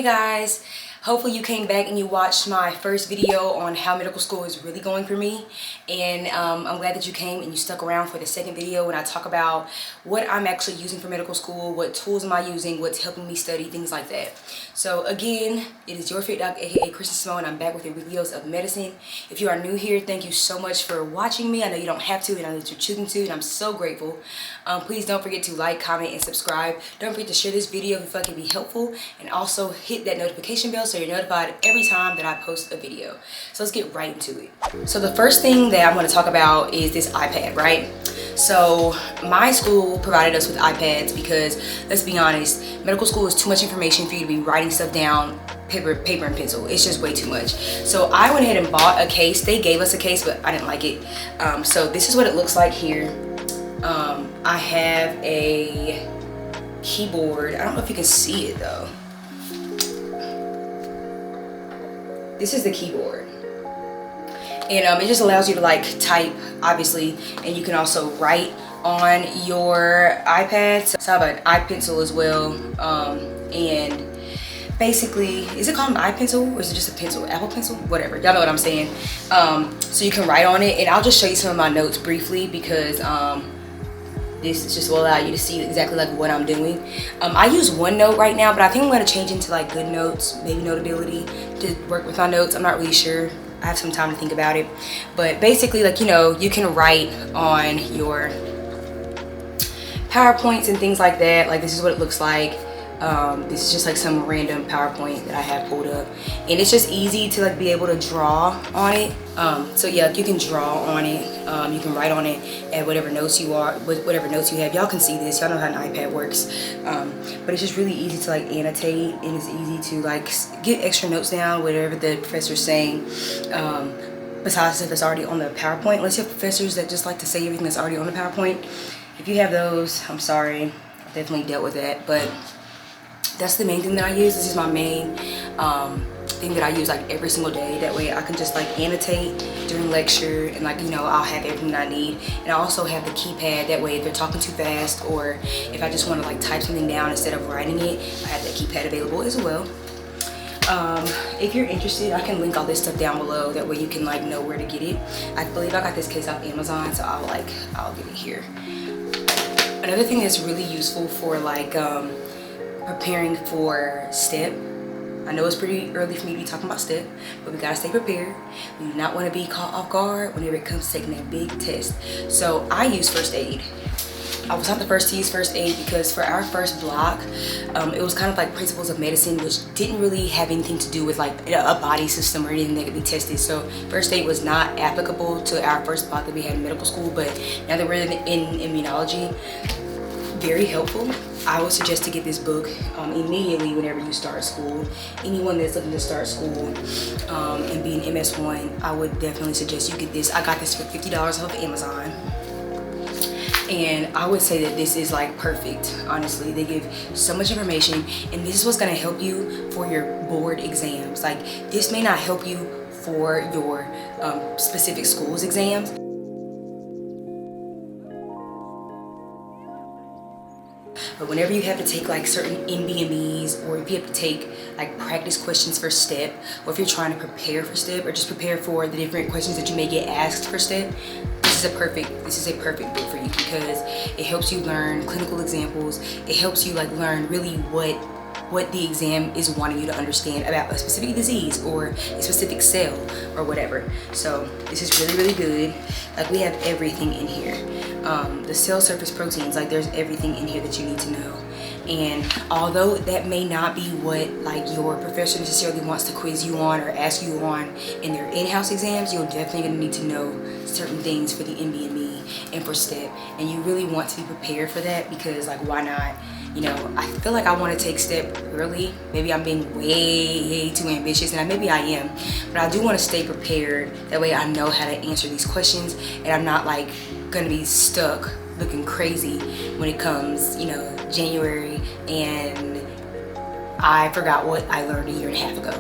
guys, hopefully you came back and you watched my first video on how medical school is really going for me, and I'm glad that you came and you stuck around for the second video when I talk about what I'm actually using for medical school, what tools am I using, what's helping me study, things like that. So again, it is your fit doc, aka Kristen Simone, and I'm back with your videos of medicine. If you are new here, thank you so much for watching me. I know you don't have to, and I know that you're choosing to, and I'm so grateful. Please don't forget to like, comment, and subscribe. Don't forget to share this video if you feel like it be helpful, and also hit that notification bell so you're notified every time that I post a video. So let's get right into it. So the first thing that I'm going to talk about is this iPad, right? So my school provided us with iPads because, let's be honest, medical school is too much information for you to be writing stuff down paper and pencil. It's just way too much. So I went ahead and bought a case. They gave us a case, but I didn't like it. So this is what it looks like here. I have a keyboard. I don't know if you can see it though. This is the keyboard, and it just allows you to like type, obviously, and you can also write on your iPad. So I have an iPencil as well, and basically, is it called an iPencil or is it just a pencil? Apple Pencil? Whatever, y'all know what I'm saying. So you can write on it, and I'll just show you some of my notes briefly because this just will allow you to see exactly like what I'm doing. I use OneNote right now, but I think I'm going to change into like GoodNotes, maybe Notability, to work with my notes. I'm not really sure. I have some time to think about it. But basically, like, you know, you can write on your PowerPoints and things like that. Like, this is what it looks like. This is just like some random PowerPoint that I have pulled up, and it's just easy to like be able to draw on it. So yeah, you can draw on it, you can write on it, add whatever notes you whatever notes you have. Y'all can see this, y'all know how an iPad works. But it's just really easy to like annotate, and it's easy to like get extra notes down, whatever the professor's saying, besides if it's already on the PowerPoint. Unless you have professors that just like to say everything that's already on the PowerPoint. If you have those, I'm sorry, I definitely dealt with that, but that's the main thing that I use. This is my main thing that I use like every single day. That way I can just like annotate during lecture, and like, you know, I'll have everything that I need. And I also have the keypad. That way if they're talking too fast, or if I just want to like type something down instead of writing it, I have that keypad available as well. If you're interested, I can link all this stuff down below. That way you can like know where to get it. I believe I got this case off Amazon, so I'll get it here. Another thing that's really useful for like preparing for STEP. I know it's pretty early for me to be talking about STEP, but we gotta stay prepared. We do not want to be caught off guard whenever it comes to taking that big test. So I use first aid. I was not the first to use first aid because for our first block, it was kind of like principles of medicine, which didn't really have anything to do with like a body system or anything that could be tested. So first aid was not applicable to our first block that we had in medical school. But now that we're in immunology, very helpful. I would suggest to get this book immediately whenever you start school. Anyone that's looking to start school and be an MS1, I would definitely suggest you get this. I got this for $50 off Amazon. And I would say that this is like perfect, honestly. They give so much information, and this is what's gonna help you for your board exams. Like, this may not help you for your specific school's exams, but whenever you have to take like certain NBMEs, or if you have to take like practice questions for STEP, or if you're trying to prepare for STEP, or just prepare for the different questions that you may get asked for STEP, this is a perfect book for you because it helps you learn clinical examples. It helps you like learn really what the exam is wanting you to understand about a specific disease or a specific cell or whatever. So this is really, really good. Like, we have everything in here. The cell surface proteins, like, there's everything in here that you need to know. And although that may not be what like your professor necessarily wants to quiz you on or ask you on in their in-house exams, you're definitely going to need to know certain things for the NBME and for STEP. And you really want to be prepared for that because, like, why not? You know, I feel like I want to take STEP early. Maybe I'm being way too ambitious, and maybe I am, but I do want to stay prepared. That way I know how to answer these questions, and I'm not like gonna be stuck looking crazy when it comes, you know, January and I forgot what I learned a year and a half ago.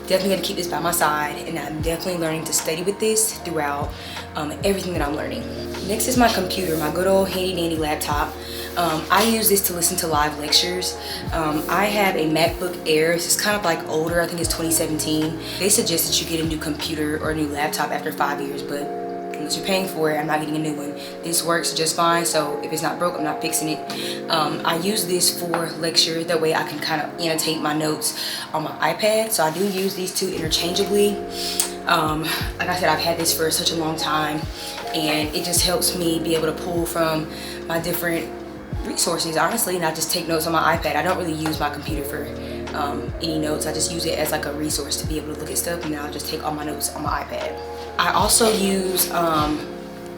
Definitely gonna keep this by my side, and I'm definitely learning to study with this throughout everything that I'm learning. Next is my computer, my good old handy dandy laptop. I use this to listen to live lectures. I have a MacBook Air. It's just kind of like older. I think it's 2017. They suggest that you get a new computer or a new laptop after 5 years, but unless you're paying for it, I'm not getting a new one. This works just fine, so if it's not broke, I'm not fixing it. I use this for lecture. That way I can kind of annotate my notes on my iPad. So I do use these two interchangeably. Like I said, I've had this for such a long time, and it just helps me be able to pull from my different resources, honestly, not just take notes on my iPad. I don't really use my computer for any notes. I just use it as like a resource to be able to look at stuff, and then I'll just take all my notes on my iPad. I also use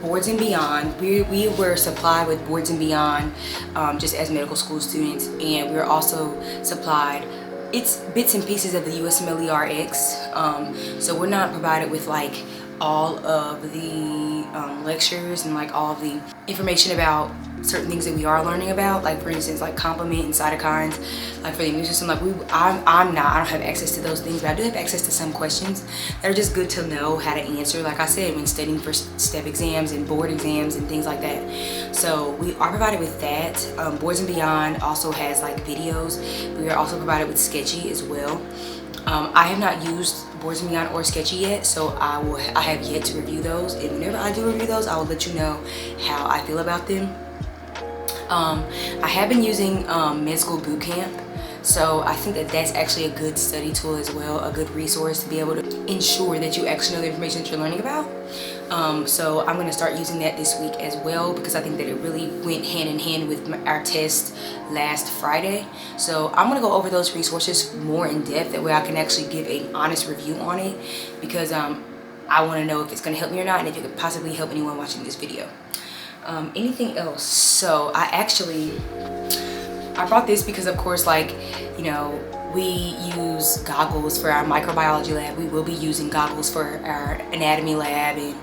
Boards and Beyond. We were supplied with Boards and Beyond just as medical school students, and we were also supplied it's bits and pieces of the USMLE-RX. So we're not provided with like all of the lectures and like all of the information about certain things that we are learning about, like for instance like complement and cytokines, like for the immune system. Like I don't have access to those things, but I do have access to some questions that are just good to know how to answer, like I said, when studying for step exams and board exams and things like that. So we are provided with that. Boards and Beyond also has like videos. We are also provided with Sketchy as well. I have not used Boards and Beyond or Sketchy yet, so I have yet to review those, and whenever I do review those, I will let you know how I feel about them. I have been using Med School Bootcamp, so I think that that's actually a good study tool as well, a good resource to be able to ensure that you actually know the information that you're learning about. So I'm going to start using that this week as well, because I think that it really went hand in hand with our test last Friday. So I'm going to go over those resources more in depth, that way I can actually give an honest review on it, because I want to know if it's going to help me or not, and if it could possibly help anyone watching this video. Anything else? So I brought this because, of course, like, you know, we use goggles for our microbiology lab. We will be using goggles for our anatomy lab and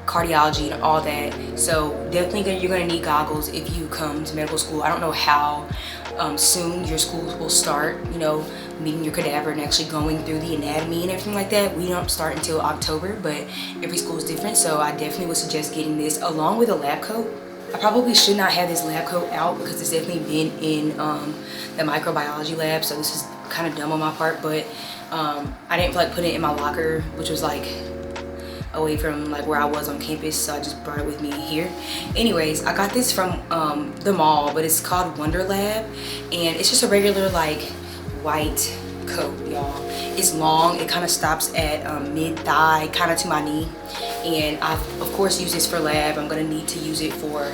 cardiology and all that. So definitely you're going to need goggles if you come to medical school. I don't know how soon your schools will start, you know, meeting your cadaver and actually going through the anatomy and everything like that. We don't start until October, but every school is different, so I definitely would suggest getting this along with a lab coat. I probably should not have this lab coat out because it's definitely been in the microbiology lab, so this is kind of dumb on my part, but I didn't feel like putting it in my locker, which was like away from like where I was on campus, so I just brought it with me here. Anyways, I got this from the mall, but it's called Wonder Lab, and it's just a regular like white coat, y'all. It's long. It kind of stops at mid-thigh, kind of to my knee, and I of course use this for lab. I'm gonna need to use it for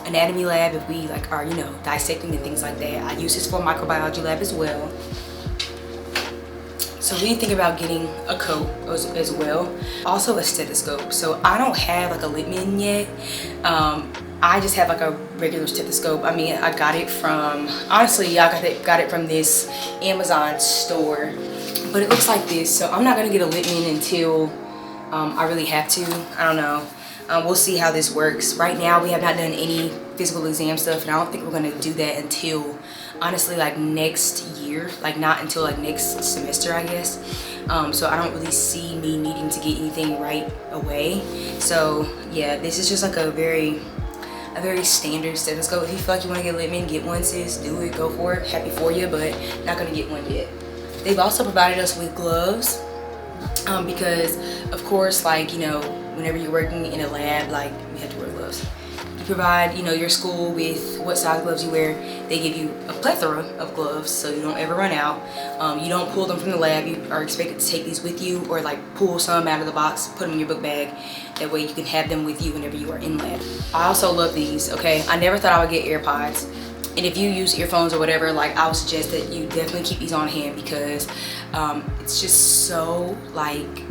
anatomy lab if we like are, you know, dissecting and things like that. I use this for microbiology lab as well. So when you think about getting a coat as well, also a stethoscope. So I don't have like a Littman yet. I just have like a regular stethoscope. I mean, I got it from, honestly, I got it from this Amazon store, but it looks like this. So I'm not gonna get a Littman until I really have to. I don't know. We'll see how this works. Right now, we have not done any physical exam stuff, and I don't think we're gonna do that until, honestly, like next year, like not until like next semester, I guess. So I don't really see me needing to get anything right away. So yeah, this is just like a very standard stethoscope. If you feel like you want to get a Littman, get one, sis. Do it, go for it. Happy for you, but not gonna get one yet. They've also provided us with gloves, because of course, like, you know, whenever you're working in a lab, like, you have to wear gloves. You provide, you know, your school with what size gloves you wear. They give you a plethora of gloves, so you don't ever run out. You don't pull them from the lab. You are expected to take these with you, or like pull some out of the box, put them in your book bag. That way you can have them with you whenever you are in lab. I also love these, okay? I never thought I would get AirPods. And if you use earphones or whatever, like, I would suggest that you definitely keep these on hand, because it's just so like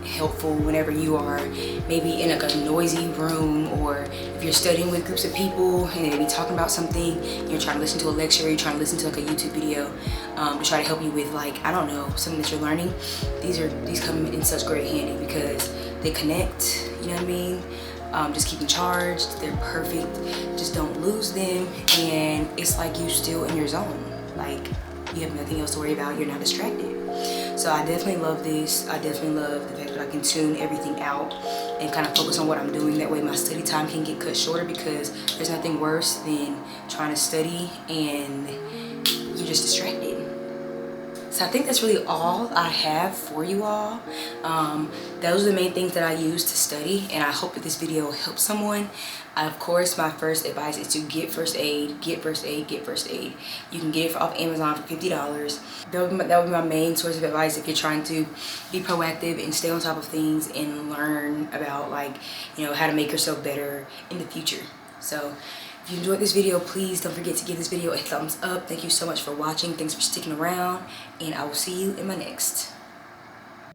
helpful whenever you are maybe in like a noisy room, or if you're studying with groups of people and they be talking about something, you're trying to listen to a lecture, you're trying to listen to like a YouTube video to try to help you with, like, I don't know, something that you're learning. These come in such great handy because they connect, you know what I mean? Just keep them charged. They're perfect. Just don't lose them, and it's like you still in your zone. Like, you have nothing else to worry about. You're not distracted. So I definitely love this. I definitely love the fact that I can tune everything out and kind of focus on what I'm doing. That way my study time can get cut shorter, because there's nothing worse than trying to study and you're just distracted. So I think that's really all I have for you all. Those are the main things that I use to study, and I hope that this video helps someone. Of course, my first advice is to get first aid, get first aid, get first aid. You can get it off Amazon for $50. That would be my main source of advice if you're trying to be proactive and stay on top of things and learn about, like, you know, how to make yourself better in the future. So if you enjoyed this video, please don't forget to give this video a thumbs up. Thank you so much for watching. Thanks for sticking around, and I will see you in my next.